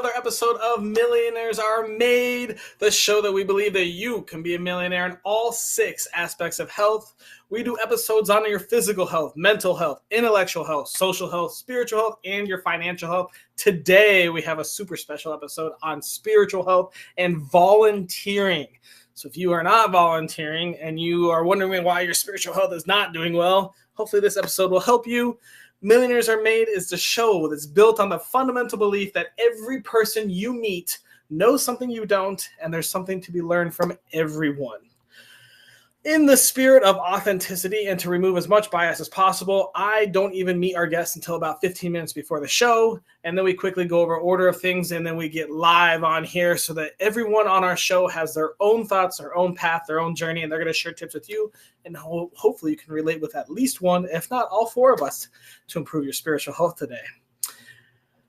another episode of Millionaires Are Made, the show that we believe that you can be a millionaire in all 6 aspects of health. We do episodes on your physical health, mental health, intellectual health, social health, spiritual health, and your financial health. Today, we have a super special episode on spiritual health and volunteering. So if you are not volunteering and you are wondering why your spiritual health is not doing well, hopefully this episode will help you. Millionaires Are Made is the show that's built on the fundamental belief that every person you meet knows something you don't, and there's something to be learned from everyone. In the spirit of authenticity and to remove as much bias as possible, I don't even meet our guests until about 15 minutes before the show, and then we quickly go over order of things, and then we get live on here so that everyone on our show has their own thoughts, their own path, their own journey, and they're going to share tips with you, and hopefully you can relate with at least one, if not all 4 of us, to improve your spiritual health today.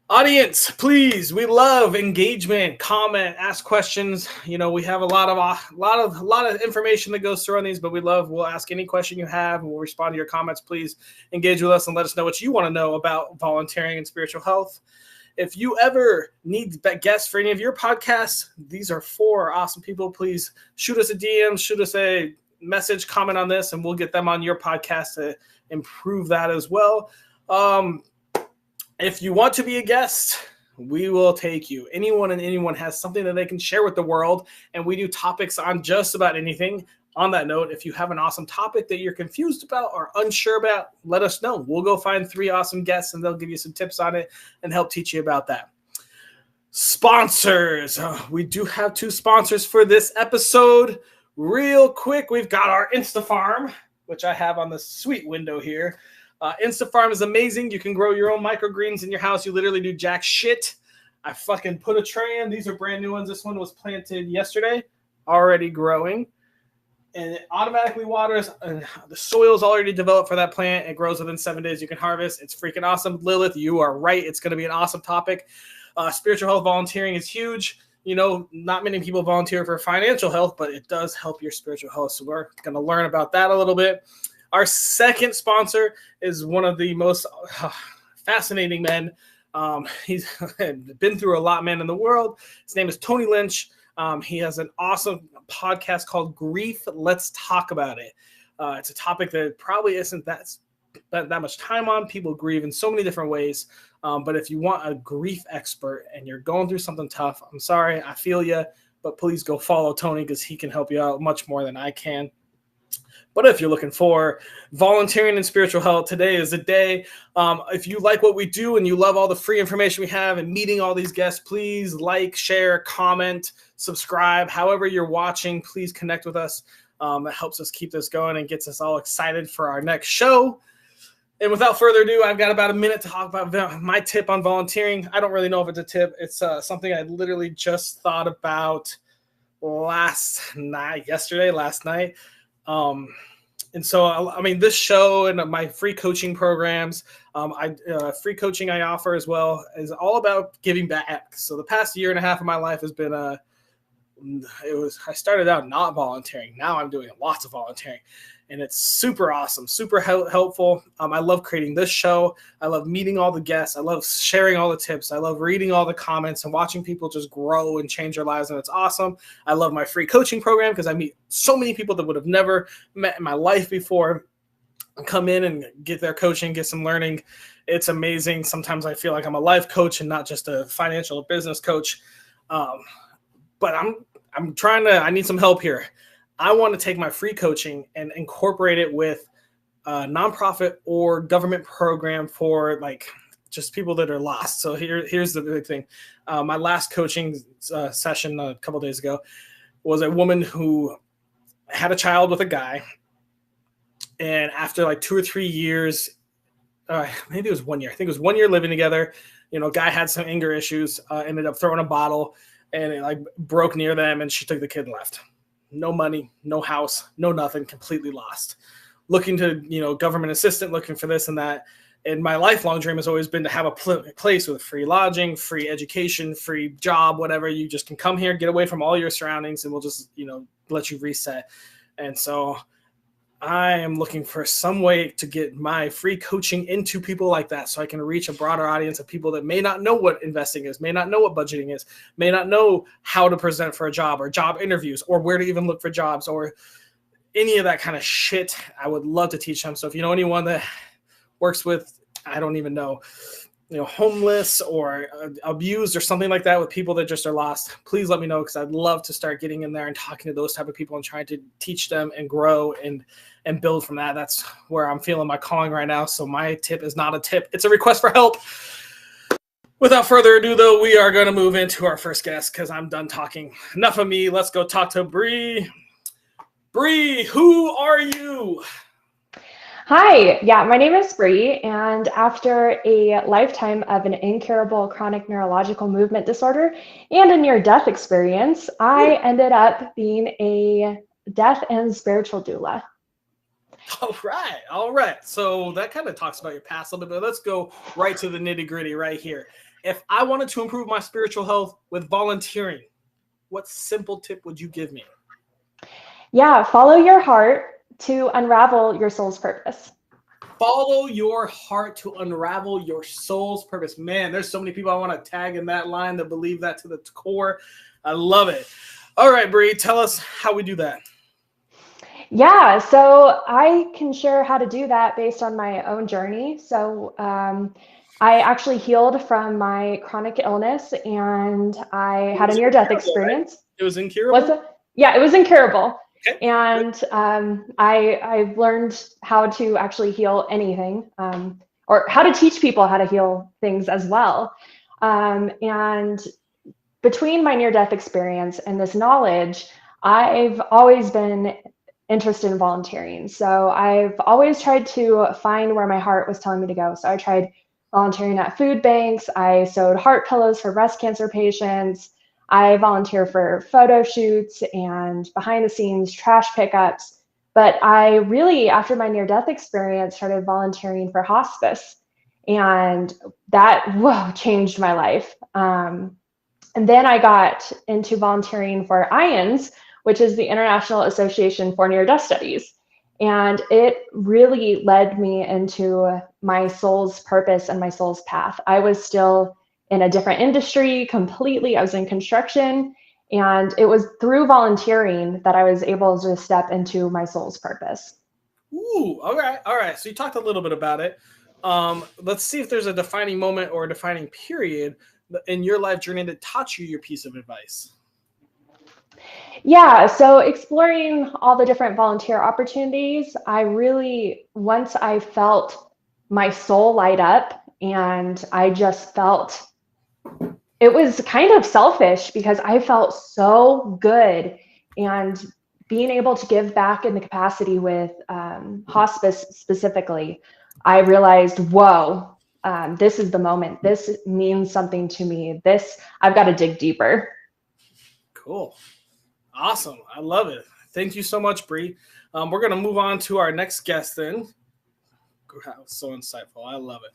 Audience, please, we love engagement, comment, ask questions. You know, we have a lot of information that goes through on these, but we'll ask any question you have and we'll respond to your comments. Please engage with us and let us know what you want to know about volunteering and spiritual health. If you ever need guests for any of your podcasts, these are 4 awesome people. Please shoot us a DM, shoot us a message, comment on this, and we'll get them on your podcast to improve that as well. If you want to be a guest, we will take you. Anyone has something that they can share with the world, and we do topics on just about anything. On that note, if you have an awesome topic that you're confused about or unsure about, let us know. We'll go find 3 awesome guests, and they'll give you some tips on it and help teach you about that. Sponsors. We do have 2 sponsors for this episode. Real quick, we've got our InstaFarm, which I have on the sweet window here. InstaFarm is amazing. You can grow your own microgreens in your house. You literally do jack shit. I fucking put a tray in. These are brand new ones. This one was planted yesterday, already growing. And it automatically waters. And the soil is already developed for that plant. It grows within 7 days. You can harvest. It's freaking awesome. Lilith, you are right. It's going to be an awesome topic. Spiritual health volunteering is huge. You know, not many people volunteer for financial health, but it does help your spiritual health. So we're going to learn about that a little bit. Our second sponsor is one of the most fascinating men. He's been through a lot, man, in the world. His name is Tony Lynch. He has an awesome podcast called Grief. Let's Talk About It. It's a topic that probably isn't that much time on. People grieve in so many different ways. But if you want a grief expert and you're going through something tough, I'm sorry, I feel you. But please go follow Tony because he can help you out much more than I can. But if you're looking for volunteering and spiritual health, today is the day. If you like what we do and you love all the free information we have and meeting all these guests, please like, share, comment, subscribe. However you're watching, please connect with us. It helps us keep this going and gets us all excited for our next show. And without further ado, I've got about a minute to talk about my tip on volunteering. I don't really know if it's a tip. It's something I literally just thought about last night. And so, I mean, this show and my free coaching programs, free coaching I offer as well, is all about giving back. So the past year and a half of my life has been I started out not volunteering. Now I'm doing lots of volunteering. And it's super awesome, super helpful. I love creating this show. I love meeting all the guests. I love sharing all the tips. I love reading all the comments and watching people just grow and change their lives. And it's awesome. I love my free coaching program because I meet so many people that would have never met in my life before. Come in and get their coaching, get some learning. It's amazing. Sometimes I feel like I'm a life coach and not just a financial or business coach. But I'm trying to, I need some help here. I want to take my free coaching and incorporate it with a nonprofit or government program for like just people that are lost. So here's the big thing. My last coaching session a couple days ago was a woman who had a child with a guy. And after like 2 or 3 years, maybe it was 1 year. I think it was 1 year living together. You know, guy had some anger issues, ended up throwing a bottle and it like broke near them and she took the kid and left. No money, no house, no nothing, completely lost. Looking to, government assistant, looking for this and that. And my lifelong dream has always been to have a place with free lodging, free education, free job, whatever. You just can come here, get away from all your surroundings, and we'll just, let you reset. And so I am looking for some way to get my free coaching into people like that so I can reach a broader audience of people that may not know what investing is, may not know what budgeting is, may not know how to present for a job or job interviews or where to even look for jobs or any of that kind of shit. I would love to teach them. So if you know anyone that works with, I don't even know, homeless or abused or something like that with people that just are lost, please let me know, because I'd love to start getting in there and talking to those type of people and trying to teach them and grow and build from that. That's where I'm feeling my calling right now. So my tip is not a tip. It's a request for help. Without further ado, though, we are going to move into our first guest because I'm done talking. Enough of me. Let's go talk to Bree. Bree, who are you? Hi, yeah, my name is Bree, and after a lifetime of an incurable chronic neurological movement disorder and a near-death experience, I ended up being a death and spiritual doula. All right. So that kind of talks about your past a little bit. Let's go right to the nitty-gritty right here. If I wanted to improve my spiritual health with volunteering, what simple tip would you give me? Yeah, follow your heart to unravel your soul's purpose. Follow your heart to unravel your soul's purpose. Man, there's so many people I want to tag in that line that believe that to the core. I love it. All right, Bree, tell us how we do that. Yeah, so I can share how to do that based on my own journey. So I actually healed from my chronic illness, and I had a near-death experience. Right? It was incurable? Yeah, it was incurable. Okay. And I've learned how to actually heal anything, or how to teach people how to heal things as well. And between my near-death experience and this knowledge, I've always been interested in volunteering. So I've always tried to find where my heart was telling me to go. So I tried volunteering at food banks. I sewed heart pillows for breast cancer patients. I volunteer for photo shoots and behind the scenes trash pickups. But I really, after my near-death experience, started volunteering for hospice. And that changed my life. And then I got into volunteering for IANS, which is the International Association for Near-Death Studies. And it really led me into my soul's purpose and my soul's path. I was still in a different industry completely. I was in construction. And it was through volunteering that I was able to step into my soul's purpose. Ooh, all right. All right. So you talked a little bit about it. Let's see if there's a defining moment or a defining period in your life journey that taught you your piece of advice. Yeah, so exploring all the different volunteer opportunities, once I felt my soul light up, and I just felt it was kind of selfish because I felt so good, and being able to give back in the capacity with hospice specifically, I realized, whoa, this is the moment. This means something to me. I've got to dig deeper. Cool. Awesome. I love it. Thank you so much, Bree. We're going to move on to our next guest then. Wow, so insightful. I love it.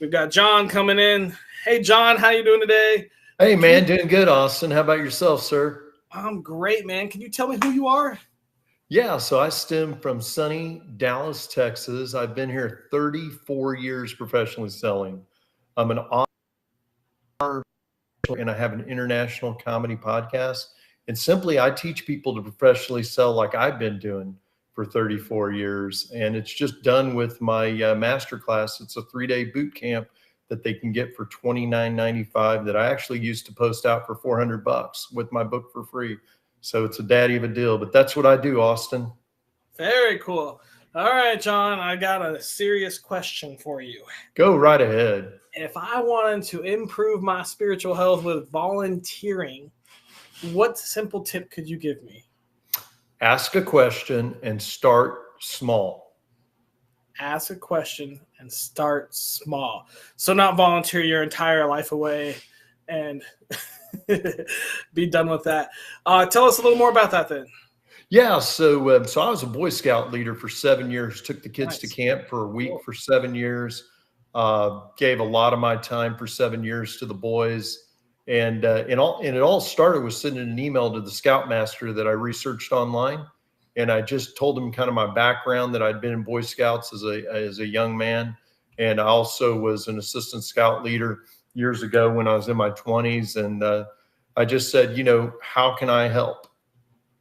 We've got John coming in. Hey, John, how you doing today? Hey, man, doing good, Austin. How about yourself, sir? I'm great, man. Can you tell me who you are? Yeah, so I stem from sunny Dallas, Texas. I've been here 34 years professionally selling. I'm an author, and I have an international comedy podcast. And simply, I teach people to professionally sell like I've been doing for 34 years. And it's just done with my masterclass. It's a 3-day boot camp that they can get for $29.95 that I actually used to post out for $400 with my book for free. So it's a daddy of a deal, but that's what I do, Austin. Very cool. All right, John, I got a serious question for you. Go right ahead. If I wanted to improve my spiritual health with volunteering, what simple tip could you give me? Ask a question and start small. Ask a question and start small. So not volunteer your entire life away and be done with that. Tell us a little more about that then. Yeah, so I was a Boy Scout leader for 7 years, took the kids to camp for a week for 7 years, gave a lot of my time for 7 years to the boys. And it all started with sending an email to the Scoutmaster that I researched online. And I just told them kind of my background, that I'd been in Boy Scouts as a young man. And I also was an assistant scout leader years ago when I was in my 20s. And I just said, you know, how can I help?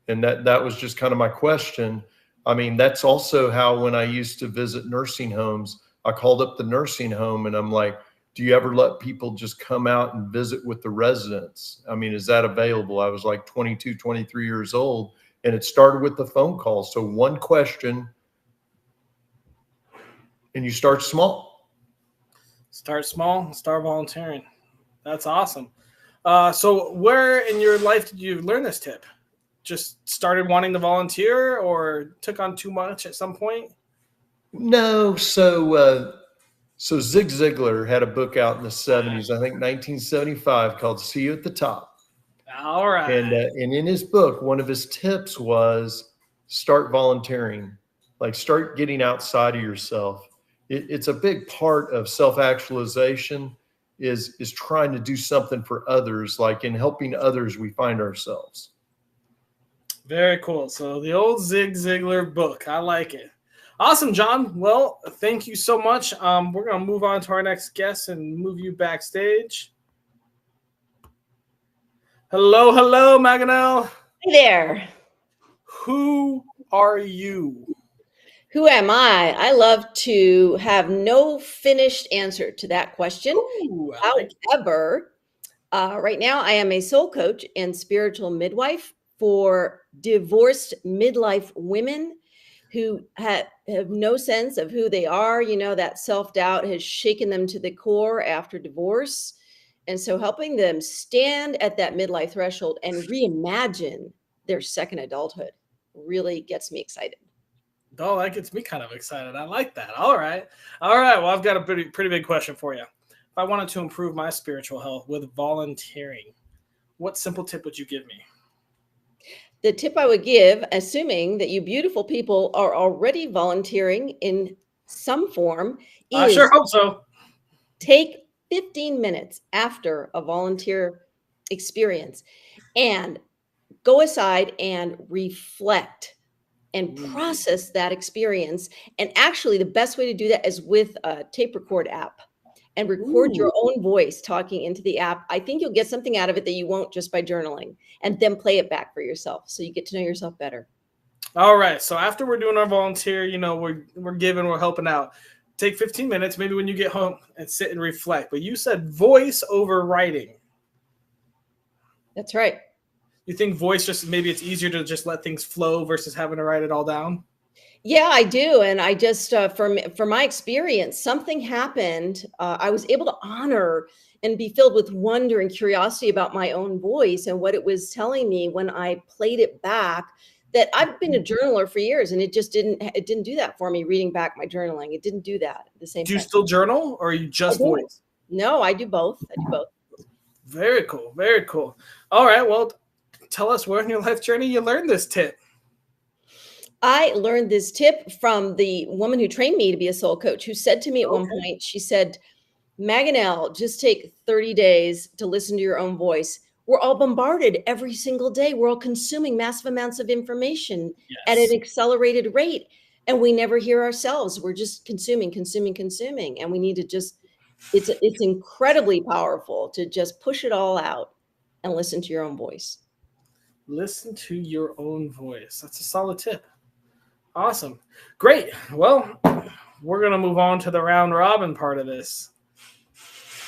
And that was just kind of my question. I mean, that's also how, when I used to visit nursing homes, I called up the nursing home and I'm like, do you ever let people just come out and visit with the residents? I mean, is that available? I was like 22, 23 years old, and it started with the phone call. So one question, and you start small. Start small, start volunteering. That's awesome. So where in your life did you learn this tip? Just started wanting to volunteer, or took on too much at some point? No. So Zig Ziglar had a book out in the 70s, I think 1975, called See You at the Top. All right. And in his book, one of his tips was start volunteering, like start getting outside of yourself. It's a big part of self-actualization is trying to do something for others. Like in helping others, we find ourselves. Very cool. So the old Zig Ziglar book. I like it. Awesome, John. Well, thank you so much. We're going to move on to our next guest and move you backstage. Hello, hello, Maganel. Hey there. Who are you? Who am I? I love to have no finished answer to that question. Ooh, However, right now I am a soul coach and spiritual midwife for divorced midlife women who have no sense of who they are. You know, that self-doubt has shaken them to the core after divorce. And so helping them stand at that midlife threshold and reimagine their second adulthood really gets me excited. Oh, that gets me kind of excited. I like that. All right. Well, I've got a pretty big question for you. If I wanted to improve my spiritual health with volunteering, what simple tip would you give me? The tip I would give, assuming that you beautiful people are already volunteering in some form, I is sure hope so. take 15 minutes after a volunteer experience and go aside and reflect and process that experience. And actually, the best way to do that is with a tape record app and record your own voice talking into the app. I think you'll get something out of it that you won't just by journaling, and then play it back for yourself so you get to know yourself better. All right. So after we're doing our volunteer, you know, we're helping out. Take 15 minutes, maybe when you get home, and sit and reflect. But you said voice over writing. That's right. You think voice, just maybe it's easier to just let things flow versus having to write it all down? Yeah, I do. And I just, from my experience, something happened. I was able to honor and be filled with wonder and curiosity about my own voice and what it was telling me when I played it back. That I've been a journaler for years, and it didn't do that for me. Reading back my journaling, it didn't do that at the same time. Do you still journal, or are you just voice? No, I do both. Very cool. Very cool. All right. Well, tell us where in your life journey you learned this tip. I learned this tip from the woman who trained me to be a soul coach, who said to me at one point, she said, Maganel, just take 30 days to listen to your own voice. We're all bombarded every single day. We're all consuming massive amounts of information at an accelerated rate, and we never hear ourselves. We're just consuming. And we need to just, it's incredibly powerful to just push it all out and listen to your own voice. Listen to your own voice. That's a solid tip. Awesome. Great. Well, we're going to move on to the round robin part of this.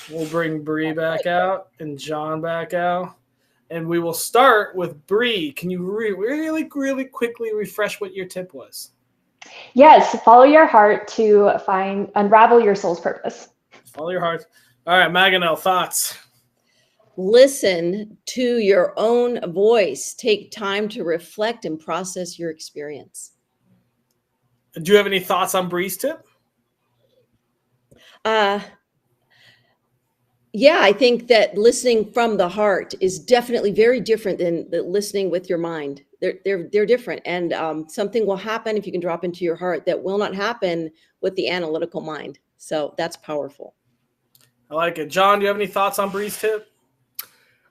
We'll bring Bree back out and John back out. And we will start with Bree. Can you really quickly refresh what your tip was? Yes, follow your heart to unravel your soul's purpose. Follow your heart. All right, Maganel, thoughts? Listen to your own voice. Take time to reflect and process your experience. Do you have any thoughts on Bree's tip? Yeah, I think that listening from the heart is definitely very different than listening with your mind. They're different, and something will happen if you can drop into your heart that will not happen with the analytical mind. So that's powerful. I like it. John, do you have any thoughts on Bree's tip?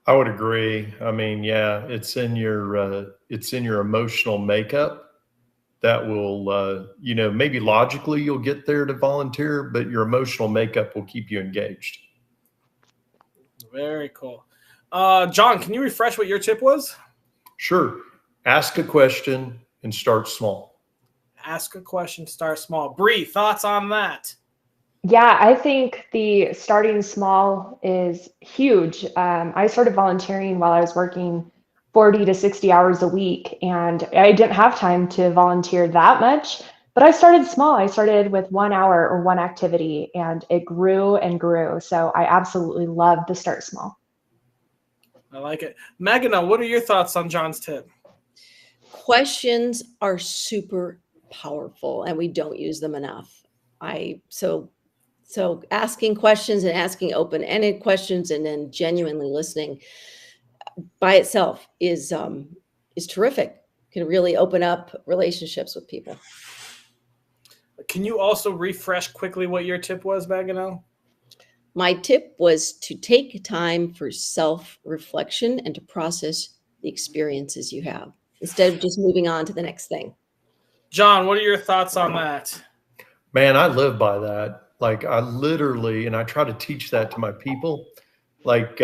I would agree. I mean, yeah, it's in your emotional makeup. that will, you know, maybe logically you'll get there to volunteer, but your emotional makeup will keep you engaged. Very cool. John, can you refresh what your tip was? Sure. Ask a question and start small. Ask a question, start small. Bree, thoughts on that? Yeah, I think the starting small is huge. I started volunteering while I was working 40 to 60 hours a week, and I didn't have time to volunteer that much, but I started small. I started with 1 hour or one activity, and it grew and grew. So I absolutely love the start small. I like it. Magana, what are your thoughts on John's tip? Questions are super powerful, and we don't use them enough. So asking questions and asking open-ended questions and then genuinely listening by itself is terrific. Can really open up relationships with people. Can you also refresh quickly what your tip was, Magana? My tip was to take time for self-reflection and to process the experiences you have instead of just moving on to the next thing. John, what are your thoughts on that? Man, I live by that. Like I literally, and I try to teach that to my people, like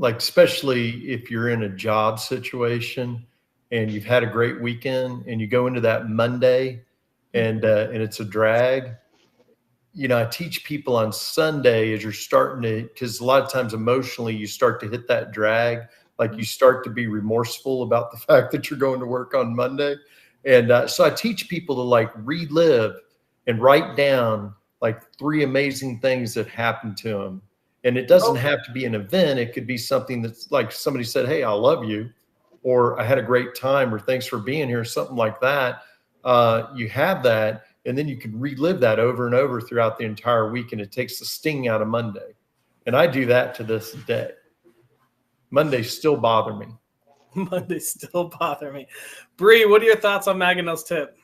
especially if you're in a job situation and you've had a great weekend and you go into that Monday and it's a drag. You know, I teach people on Sunday as you're starting to, because a lot of times emotionally you start to hit that drag, like you start to be remorseful about the fact that you're going to work on Monday. And so I teach people to like relive and write down like 3 amazing things that happened to them. And it doesn't have to be an event. It could be something that's like somebody said, "Hey, I love you," or "I had a great time," or "Thanks for being here," something like that. You have that, and then you can relive that over and over throughout the entire week, and it takes the sting out of Monday. And I do that to this day. Mondays still bother me. Mondays still bother me. Bree, what are your thoughts on Magana's tip?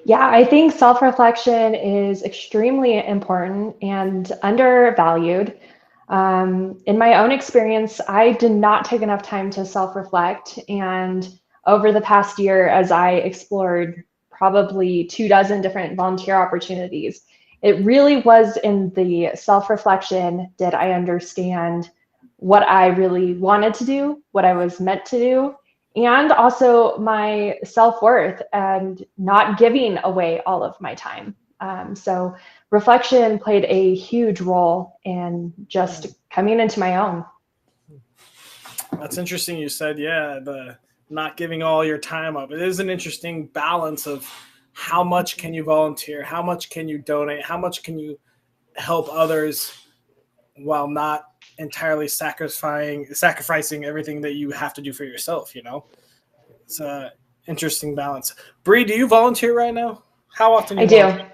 Yeah, I think self-reflection is extremely important and undervalued. In my own experience, I did not take enough time to self-reflect. And over the past year, as I explored probably 24 different volunteer opportunities, it really was in the self-reflection did I understand what I really wanted to do, what I was meant to do, and also my self-worth and not giving away all of my time. So reflection played a huge role in just coming into my own. That's interesting. You said, yeah, the not giving all your time up. It is an interesting balance of how much can you volunteer, how much can you donate, how much can you help others while not entirely sacrificing everything that you have to do for yourself, you know? It's an interesting balance. Bree, do you volunteer right now? How often do you volunteer?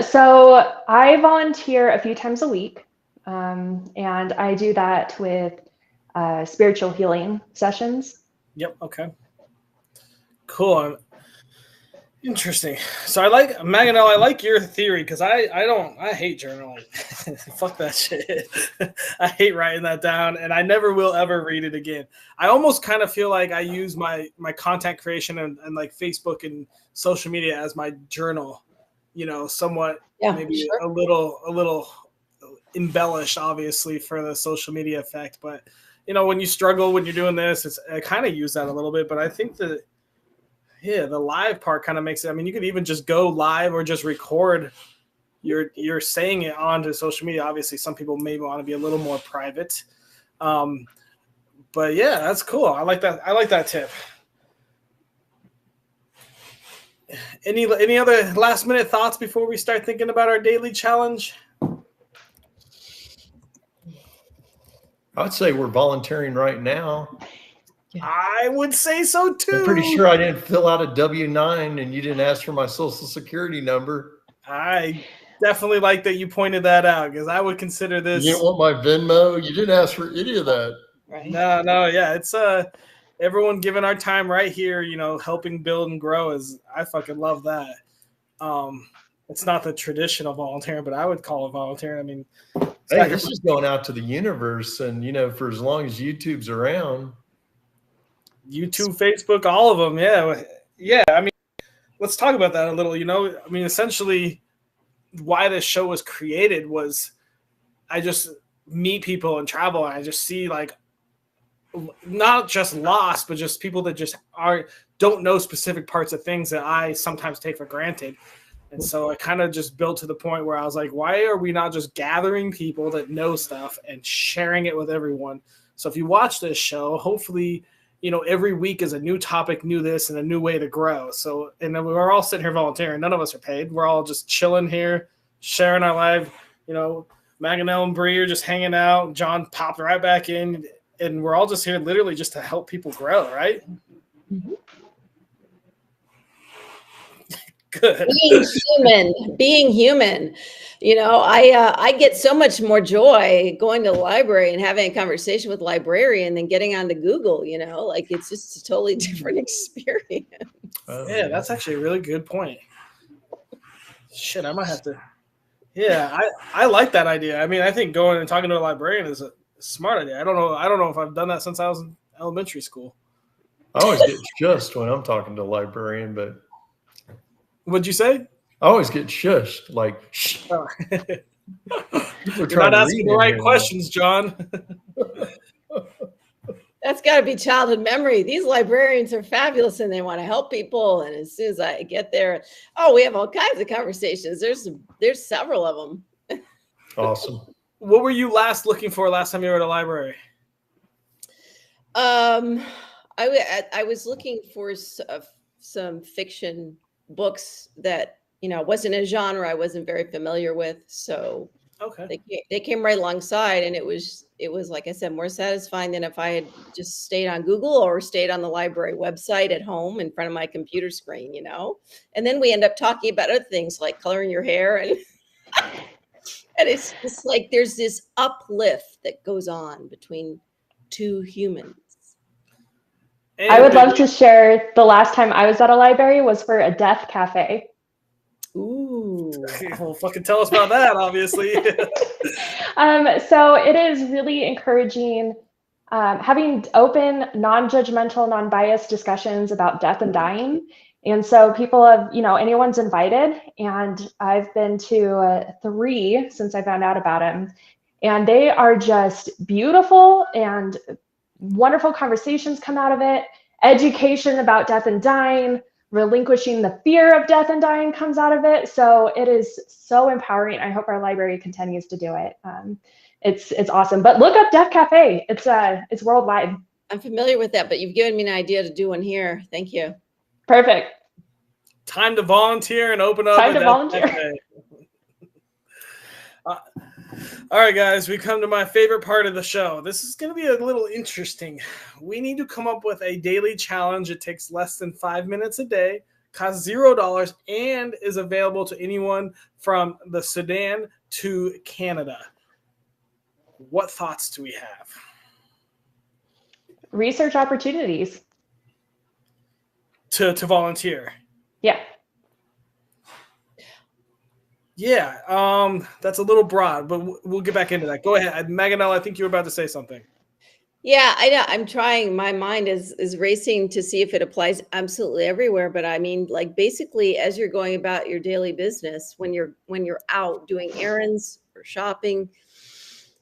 So I volunteer a few times a week, and I do that with spiritual healing sessions. Yep. Okay. Cool. Interesting. So I like Maganel. I like your theory because I hate journaling. Fuck that shit. I hate writing that down, and I never will ever read it again. I almost kind of feel like I use my content creation and like Facebook and social media as my journal. You know, somewhat maybe sure. a little embellished, obviously, for the social media effect. But you know, when you struggle when you're doing this, I kind of use that a little bit. But I think that. Yeah, the live part kind of makes it. I mean, you could even just go live or just record you're saying it onto social media. Obviously, some people may want to be a little more private. But yeah, that's cool. I like that. I like that tip. Any other last minute thoughts before we start thinking about our daily challenge? I'd say we're volunteering right now. I would say so too. I'm pretty sure I didn't fill out a W-9 and you didn't ask for my social security number. I definitely like that you pointed that out because I would consider this. You didn't want my Venmo. You didn't ask for any of that. Right. No, yeah. It's everyone giving our time right here, you know, helping build and grow is I fucking love that. It's not the traditional volunteering, but I would call it volunteering. I mean, hey, this is going out to the universe, and you know, for as long as YouTube's around. YouTube, Facebook, all of them, yeah. Yeah, I mean, let's talk about that a little. I mean, essentially, why this show was created was I just meet people and travel, and I just see like not just lost, but just people that just don't know specific parts of things that I sometimes take for granted. And so I kind of just built to the point where I was like, why are we not just gathering people that know stuff and sharing it with everyone? So if you watch this show, hopefully, every week is a new topic, new this, and a new way to grow. So, and then we're all sitting here volunteering. None of us are paid. We're all just chilling here, sharing our life. Maganelle and Bree are just hanging out. John popped right back in, and we're all just here literally just to help people grow, right? Mhm. Good. Being human. I get so much more joy going to the library and having a conversation with a librarian than getting onto Google, like it's just a totally different experience. Yeah, that's actually a really good point. Shit, I might have to. Yeah, I like that idea. I mean, I think going and talking to a librarian is a smart idea. I don't know if I've done that since I was in elementary school. I always get shushed when I'm talking to a librarian, but What'd you say? I always get shushed. Like, shh. Oh. People are You're not trying to asking read the right in here questions, John. That's got to be childhood memory. These librarians are fabulous and they want to help people. And as soon as I get there, we have all kinds of conversations. There's several of them. Awesome. What were you looking for last time you were at a library? I was looking for some fiction books that wasn't a genre I wasn't very familiar with. So okay, they came right alongside, and it was like I said, more satisfying than if I had just stayed on Google or stayed on the library website at home in front of my computer screen. And then we end up talking about other things like coloring your hair and. And it's just like there's this uplift that goes on between two humans. And I would love to share the last time I was at a library was for a death cafe. Ooh. Well, fucking tell us about that, obviously. So it is really encouraging having open, non-judgmental, non-biased discussions about death and dying. And so people have, anyone's invited, and I've been to 3 since I found out about them. And they are just beautiful, and wonderful conversations come out of it. Education about death and dying, relinquishing the fear of death and dying comes out of it. So it is so empowering. I hope our library continues to do it. It's awesome. But look up Death Cafe. It's worldwide. I'm familiar with that, but you've given me an idea to do one here. Thank you. Perfect. Time to volunteer and open up. Time to volunteer. All right, guys, we come to my favorite part of the show. This is going to be a little interesting. We need to come up with a daily challenge. It takes less than 5 minutes a day, costs $0, and is available to anyone from the Sudan to Canada. What thoughts do we have? Research opportunities. To volunteer. Yeah. Yeah, that's a little broad, but we'll get back into that. Go ahead. Maganelle, I think you were about to say something. Yeah, I know. I'm trying. My mind is racing to see if it applies absolutely everywhere. But I mean, like basically, as you're going about your daily business, when you're out doing errands or shopping,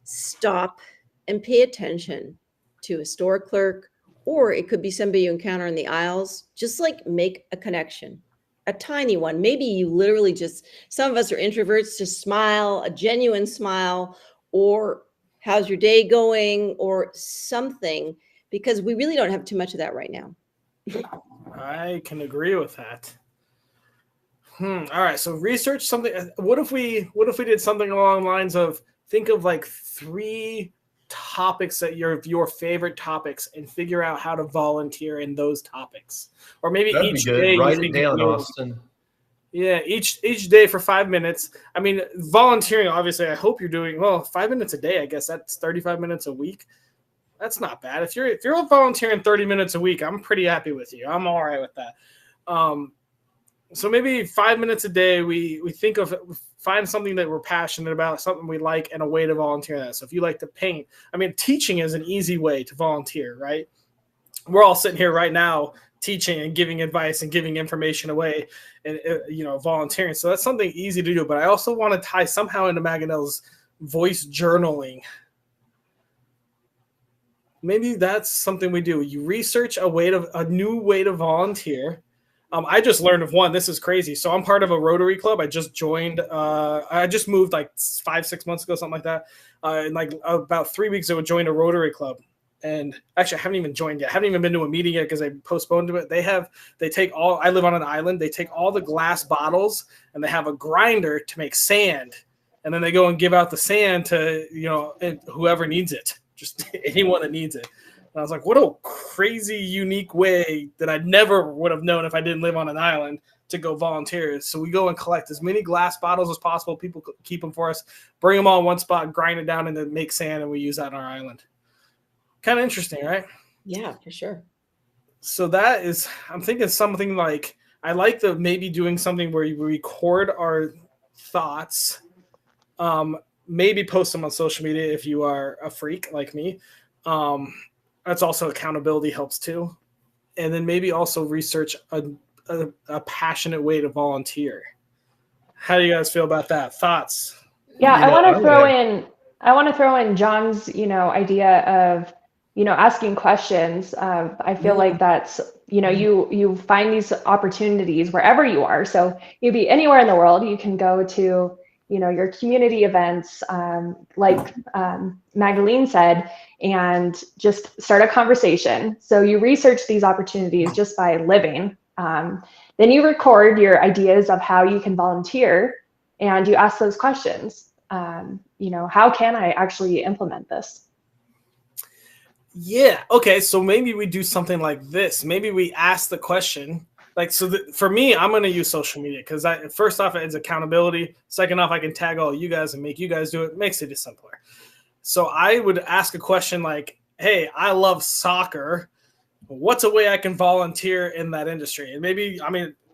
stop and pay attention to a store clerk, or it could be somebody you encounter in the aisles. Just like make a connection, a tiny one. Maybe you literally just, some of us are introverts, just smile, a genuine smile, or how's your day going, or something, because we really don't have too much of that right now. I can agree with that. All right. So research something. What if we did something along the lines of think of like 3 topics that your favorite topics and figure out how to volunteer in those topics, or maybe That'd each be good. day. Write it down, Austin. Yeah, each day for 5 minutes. I mean, volunteering, obviously, I hope you're doing, 5 minutes a day. I guess that's 35 minutes a week. That's not bad. If you're volunteering 30 minutes a week, I'm pretty happy with you. I'm all right with that. So maybe 5 minutes a day, we find something that we're passionate about, something we like, and a way to volunteer that. So if you like to paint, I mean, teaching is an easy way to volunteer, right? We're all sitting here right now teaching and giving advice and giving information away and, volunteering. So that's something easy to do. But I also want to tie somehow into Maganel's voice journaling. Maybe that's something we do. You research a new way to volunteer. I just learned of one. This is crazy. So I'm part of a Rotary Club. I just joined. I just moved like 5-6 months ago, something like that. And like about 3 weeks ago, I joined a Rotary Club. And actually, I haven't even joined yet. I haven't even been to a meeting yet because I postponed it. They take all. I live on an island. They take all the glass bottles and they have a grinder to make sand, and then they go and give out the sand to whoever needs it, just anyone that needs it. And I was like, what a crazy, unique way that I never would have known if I didn't live on an island to go volunteer. So we go and collect as many glass bottles as possible. People keep them for us, bring them all in one spot, grind it down, and then make sand, and we use that on our island. Kind of interesting, right? Yeah, for sure. So that is, I'm thinking something like, I like maybe doing something where you record our thoughts, maybe post them on social media if you are a freak like me. That's also accountability helps too. And then maybe also research a passionate way to volunteer. How do you guys feel about that? Thoughts? Yeah, I want to throw in John's, idea of, asking questions. I feel like that's, you find these opportunities wherever you are. So you'd be anywhere in the world. You can go to, your community events, like Magdalene said, and just start a conversation. So you research these opportunities just by living. Then you record your ideas of how you can volunteer, and you ask those questions. How can I actually implement this? Yeah. Okay. So maybe we do something like this. Maybe we ask the question. Like, for me, I'm going to use social media because first off, it's accountability. Second off, I can tag all you guys and make you guys do it. Makes it simpler. So I would ask a question like, hey, I love soccer. What's a way I can volunteer in that industry? And maybe,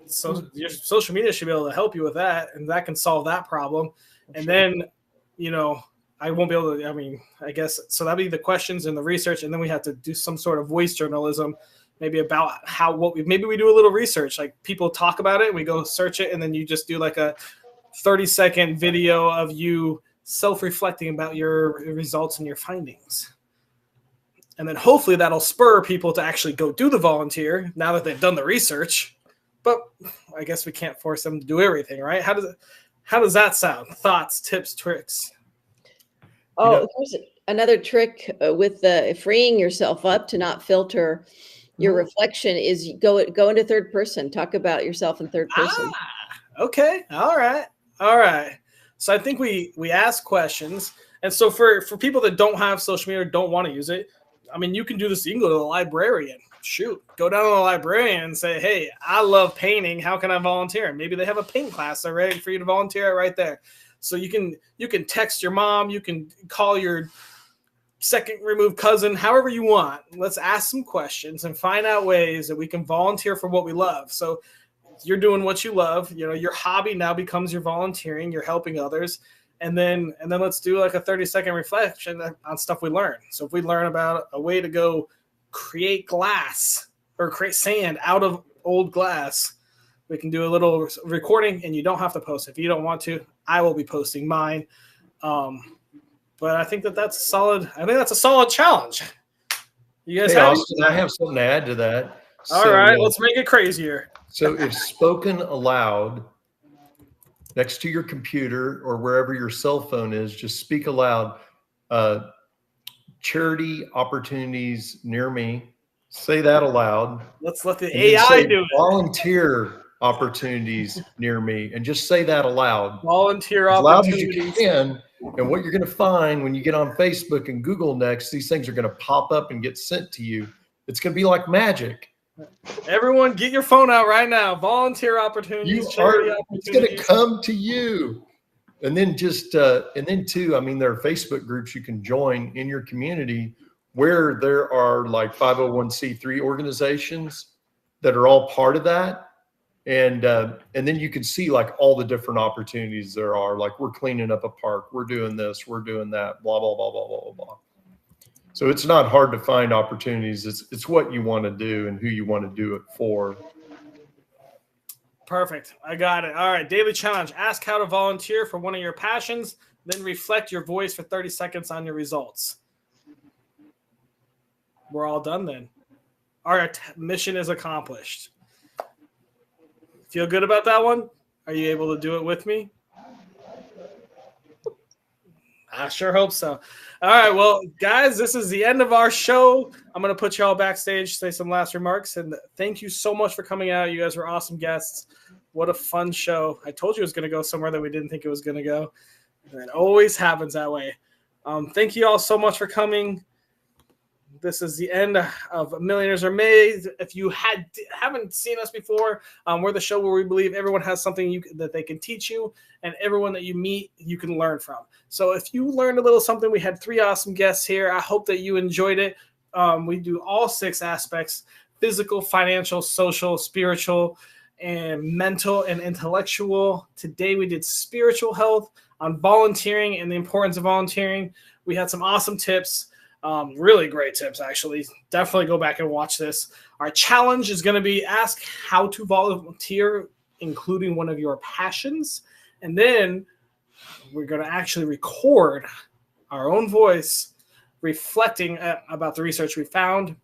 so your social media should be able to help you with that, and that can solve that problem. And then, I won't be able to, I guess, so that'd be the questions and the research. And then we have to do some sort of voice journalism, maybe about maybe we do a little research, like people talk about it, we go search it, and then you just do like a 30-second video of you self-reflecting about your results and your findings. And then hopefully that'll spur people to actually go do the volunteer now that they've done the research. But I guess we can't force them to do everything, right? How does that sound? Thoughts, tips, tricks? Oh, there's another trick with freeing yourself up to not filter your reflection is go into third person. Talk about yourself in third person. Okay. All right. So I think we ask questions. And so for people that don't have social media or don't want to use it, you can do this. You can go to the librarian. Shoot, go down to the librarian and say, hey, I love painting. How can I volunteer? Maybe they have a paint class. They're ready for you to volunteer right there. So you can text your mom. You can call your second removed cousin, however you want. Let's ask some questions and find out ways that we can volunteer for what we love. So you're doing what you love. Your hobby now becomes your volunteering. You're helping others. And then let's do like a 30-second reflection on stuff we learn. So if we learn about a way to go create glass or create sand out of old glass, we can do a little recording, and you don't have to post. If you don't want to, I will be posting mine. But I think that's a solid. I think that's a solid challenge. You guys have Austin, I have something to add to that. All right, let's make it crazier. So if spoken aloud next to your computer or wherever your cell phone is, just speak aloud. Charity opportunities near me. Say that aloud. Let's let the AI do it. Volunteer opportunities near me, and just say that aloud. Volunteer as opportunities. loud as you can. And what you're going to find when you get on Facebook and Google next, these things are going to pop up and get sent to you. It's going to be like magic. Everyone, get your phone out right now. Volunteer opportunities, charity opportunities. It's going to come to you. And then too, there are Facebook groups you can join in your community where there are like 501c3 organizations that are all part of that. And then you can see like all the different opportunities there are. Like, we're cleaning up a park, we're doing this, we're doing that, blah, blah, blah, blah, blah, blah. So it's not hard to find opportunities. It's what you want to do and who you want to do it for. Perfect. I got it. All right. Daily challenge. Ask how to volunteer for one of your passions, then reflect your voice for 30 seconds on your results. We're all done then. Our mission is accomplished. Feel good about that one? Are you able to do it with me? I sure hope so. All right. Well, guys, this is the end of our show. I'm going to put you all backstage, say some last remarks. And thank you so much for coming out. You guys were awesome guests. What a fun show. I told you it was going to go somewhere that we didn't think it was going to go. And it always happens that way. Thank you all so much for coming. This is the end of Millionaires Are Made. If you haven't seen us before, we're the show where we believe everyone has something that they can teach you, and everyone that you meet, you can learn from. So if you learned a little something, we had 3 awesome guests here. I hope that you enjoyed it. We do all 6 aspects: physical, financial, social, spiritual, and mental and intellectual. Today we did spiritual health, on volunteering and the importance of volunteering. We had some awesome tips. Really great tips, actually. Definitely go back and watch this. Our challenge is going to be ask how to volunteer, including one of your passions. And then we're going to actually record our own voice reflecting about the research we found.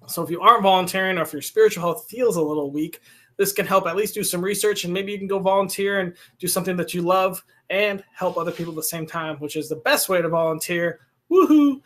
So if you aren't volunteering, or if your spiritual health feels a little weak, this can help at least do some research, and maybe you can go volunteer and do something that you love and help other people at the same time, which is the best way to volunteer. Woohoo!